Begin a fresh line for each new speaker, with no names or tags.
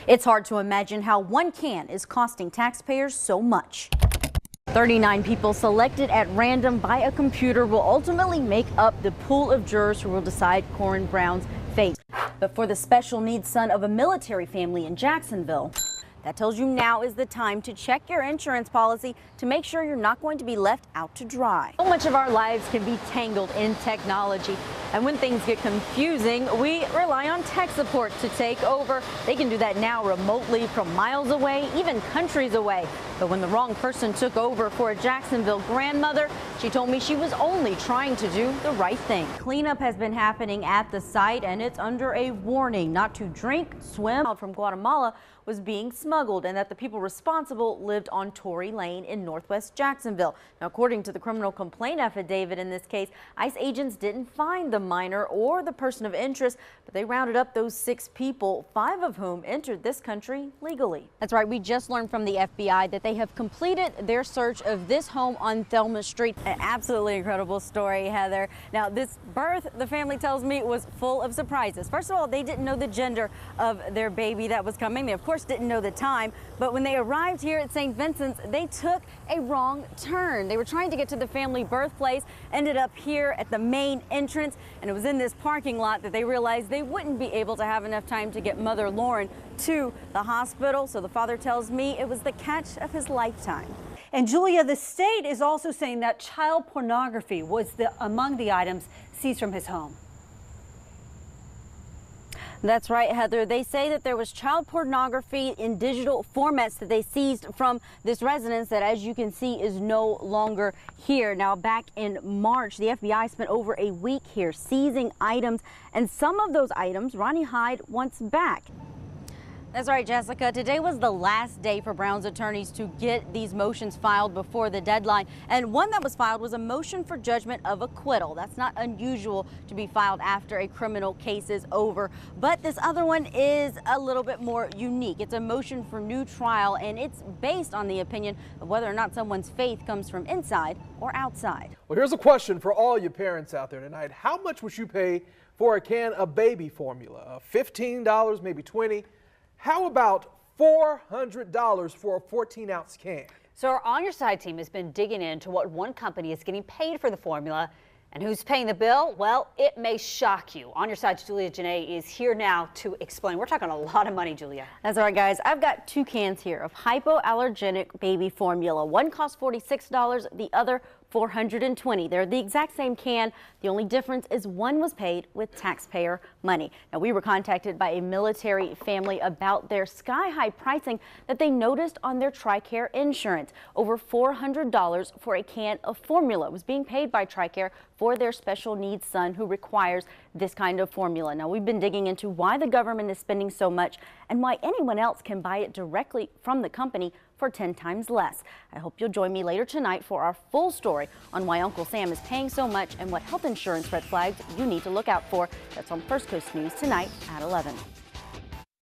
It's hard to imagine how one can is costing taxpayers so much. 39 people selected at random by a computer will ultimately make up the pool of jurors who will decide Corin Brown's fate. But for the special needs son of a military family in Jacksonville, that tells you now is the time to check your insurance policy to make sure you're not going to be left out to dry. So much of our lives can be tangled in technology, and when things get confusing, we rely on tech support to take over. They can do that now remotely from miles away, even countries away. But when the wrong person took over for a Jacksonville grandmother, she told me she was only trying to do the right thing. Cleanup has been happening at the site, and it's under a warning not to drink, swim. Out from Guatemala was being smuggled, and that the people responsible lived on Torrey Lane in northwest Jacksonville. Now, according to the criminal complaint affidavit in this case, ICE agents didn't find the minor or the person of interest, but they rounded up those 6 people, 5 of whom entered this country legally. That's right. We just learned from the FBI that they have completed their search of this home on Thelma Street. An absolutely incredible story, Heather. Now, this birth, the family tells me, was full of surprises. First of all, they didn't know the gender of their baby that was coming. They, of course, didn't know the time, but when they arrived here at St. Vincent's, they took a wrong turn. They were trying to get to the family birthplace, ended up here at the main entrance, and it was in this parking lot that they realized they wouldn't be able to have enough time to get Mother Lauren to the hospital. So the father tells me it was the catch of his lifetime.
And Julia, the state is also saying that child pornography was among the items seized from his home.
That's right, Heather. They say that there was child pornography in digital formats that they seized from this residence that, as you can see, is no longer here. Now, back in March, the FBI spent over a week here seizing items, and some of those items Ronnie Hyde wants back. That's right, Jessica. Today was the last day for Brown's attorneys to get these motions filed before the deadline. And one that was filed was a motion for judgment of acquittal. That's not unusual to be filed after a criminal case is over. But this other one is a little bit more unique. It's a motion for new trial, and it's based on the opinion of whether or not someone's faith comes from inside or outside.
Well, here's a question for all you parents out there tonight. How much would you pay for a can of baby formula? $15, maybe $20? How about $400 for a 14-ounce can?
So our On Your Side team has been digging into what one company is getting paid for the formula, and who's paying the bill? Well, it may shock you. On Your Side's Jenaé is here now to explain. We're talking a lot of money, Julia.
That's all right, guys. I've got 2 cans here of hypoallergenic baby formula. One costs $46, the other $420. They're the exact same can. The only difference is one was paid with taxpayer money. Now, we were contacted by a military family about their sky-high pricing that they noticed on their TRICARE insurance. Over $400 for a can of formula was being paid by TRICARE for their special needs son who requires this kind of formula. Now, we've been digging into why the government is spending so much and why anyone else can buy it directly from the company for 10 times less. I hope you'll join me later tonight for our full story on why Uncle Sam is paying so much and what health insurance red flags you need to look out for. That's on First Coast News tonight at 11.